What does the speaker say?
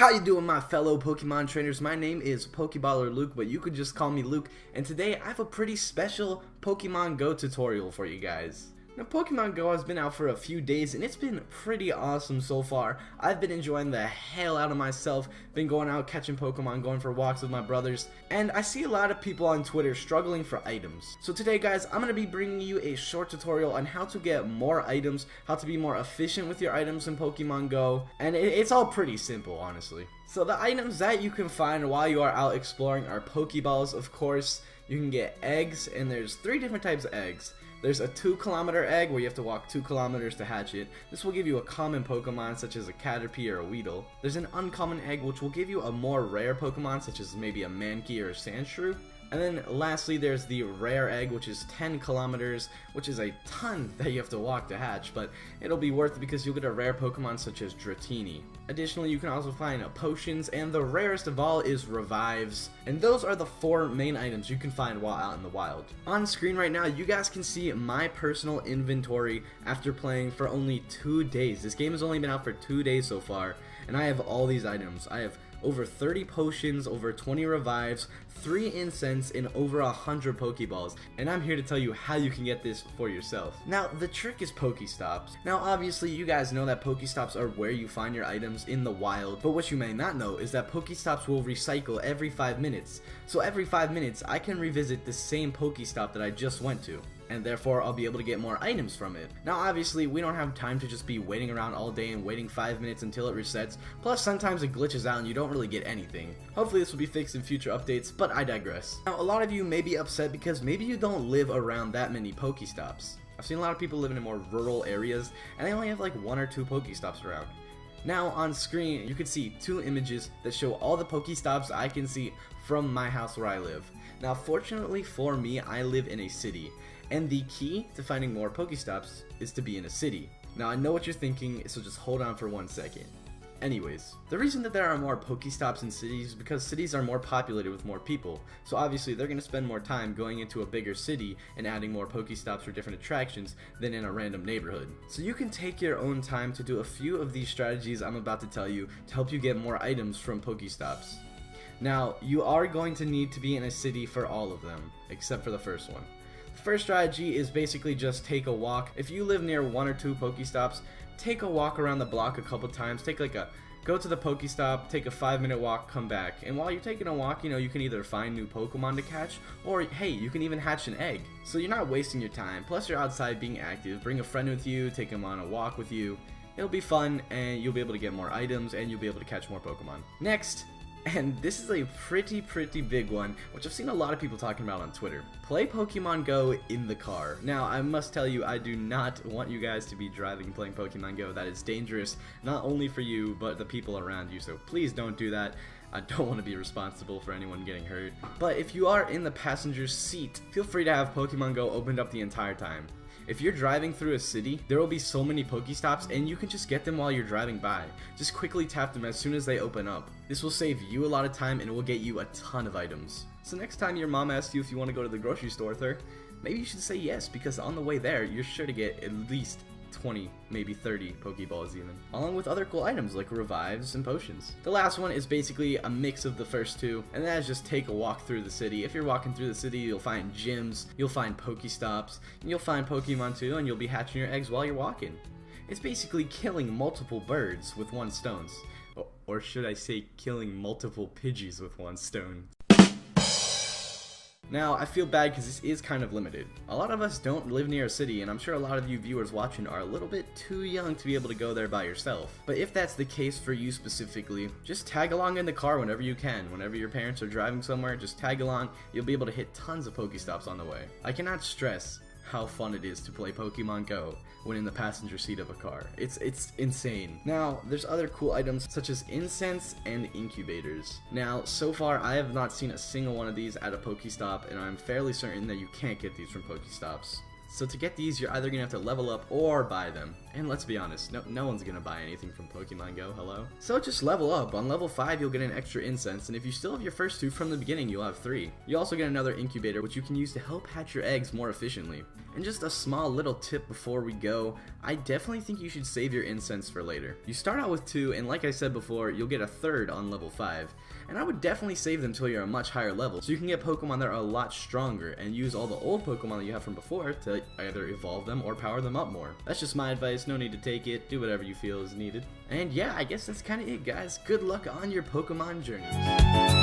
How you doing, my fellow Pokemon trainers? My name is Pokeballer Luke, but you could just call me Luke, and today I have a pretty special Pokemon Go tutorial for you guys. Now, Pokemon Go has been out for a few days, and it's been pretty awesome so far. I've been enjoying the hell out of myself, been going out catching Pokemon, going for walks with my brothers, and I see a lot of people on Twitter struggling for items. So today, guys, I'm going to be bringing you a short tutorial on how to get more items, how to be more efficient with your items in Pokemon Go, and it's all pretty simple, honestly. So the items that you can find while you are out exploring are Pokeballs, of course. You can get eggs, and there's 3 different types of eggs. There's a 2-kilometer egg where you have to walk 2 kilometers to hatch it. This will give you a common Pokemon such as a Caterpie or a Weedle. There's an uncommon egg which will give you a more rare Pokemon such as maybe a Mankey or a Sandshrew. And then lastly, there's the rare egg, which is 10 kilometers, which is a ton that you have to walk to hatch, but it'll be worth it because you'll get a rare Pokemon such as Dratini. Additionally, you can also find potions, and the rarest of all is revives. And those are the 4 main items you can find while out in the wild. On screen right now, you guys can see my personal inventory after playing for only 2 days. This game has only been out for 2 days so far, and I have all these items. I have over 30 potions, over 20 revives, 3 incense, and over 100 Pokeballs. And I'm here to tell you how you can get this for yourself. Now, the trick is Pokestops. Now, obviously, you guys know that Pokestops are where you find your items in the wild, but what you may not know is that Pokestops will recycle every 5 minutes. So every 5 minutes, I can revisit the same Pokestop that I just went to, and therefore I'll be able to get more items from it. Now obviously we don't have time to just be waiting around all day and waiting 5 minutes until it resets, plus sometimes it glitches out and you don't really get anything. Hopefully this will be fixed in future updates, but I digress. Now a lot of you may be upset because maybe you don't live around that many Pokestops. I've seen a lot of people living in more rural areas and they only have like 1 or 2 Pokestops around. Now on screen you can see 2 images that show all the Pokestops I can see from my house where I live. Now fortunately for me, I live in a city, and the key to finding more Pokestops is to be in a city. Now I know what you're thinking, so just hold on for 1 second. Anyways, the reason that there are more Pokestops in cities is because cities are more populated with more people, so obviously they're going to spend more time going into a bigger city and adding more Pokestops for different attractions than in a random neighborhood. So you can take your own time to do a few of these strategies I'm about to tell you to help you get more items from Pokestops. Now, you are going to need to be in a city for all of them, except for the first one. The first strategy is basically just take a walk. If you live near 1 or 2 Pokestops, take a walk around the block a couple times. Go to the Pokestop, take a 5-minute walk, come back. And while you're taking a walk, you can either find new Pokemon to catch, or hey, you can even hatch an egg. So you're not wasting your time, plus you're outside being active. Bring a friend with you, take them on a walk with you. It'll be fun, and you'll be able to get more items, and you'll be able to catch more Pokemon. Next, and this is a pretty big one, which I've seen a lot of people talking about on Twitter. Play Pokemon Go in the car. Now, I must tell you, I do not want you guys to be driving playing Pokemon Go. That is dangerous, not only for you, but the people around you, so please don't do that. I don't want to be responsible for anyone getting hurt. But if you are in the passenger seat, feel free to have Pokemon Go opened up the entire time. If you're driving through a city, there will be so many Pokestops and you can just get them while you're driving by. Just quickly tap them as soon as they open up. This will save you a lot of time and it will get you a ton of items. So next time your mom asks you if you want to go to the grocery store with her, maybe you should say yes, because on the way there, you're sure to get at least 20, maybe 30 Pokeballs even, along with other cool items like revives and potions. The last one is basically a mix of the first 2, and that is just take a walk through the city. If you're walking through the city, you'll find gyms, you'll find Pokestops, and you'll find Pokemon too, and you'll be hatching your eggs while you're walking. It's basically killing multiple birds with 1 stone. Or should I say killing multiple Pidgeys with 1 stone. Now, I feel bad because this is kind of limited. A lot of us don't live near a city, and I'm sure a lot of you viewers watching are a little bit too young to be able to go there by yourself. But if that's the case for you specifically, just tag along in the car whenever you can. Whenever your parents are driving somewhere, just tag along. You'll be able to hit tons of Pokestops on the way. I cannot stress how fun it is to play Pokemon Go when in the passenger seat of a car. It's insane. Now, there's other cool items such as incense and incubators. Now, so far I have not seen a single one of these at a Pokestop, and I'm fairly certain that you can't get these from Pokestops. So to get these, you're either going to have to level up or buy them. And let's be honest, no one's going to buy anything from Pokemon Go, hello? So just level up. On level 5, you'll get an extra incense, and if you still have your first 2 from the beginning, you'll have 3. You also get another incubator, which you can use to help hatch your eggs more efficiently. And just a small little tip before we go, I definitely think you should save your incense for later. You start out with 2, and like I said before, you'll get a 3rd on level 5. And I would definitely save them until you're a much higher level, so you can get Pokemon that are a lot stronger, and use all the old Pokemon that you have from before to either evolve them or power them up more. That's just my advice, no need to take it, do whatever you feel is needed. And yeah, I guess that's kinda it guys, good luck on your Pokemon journeys.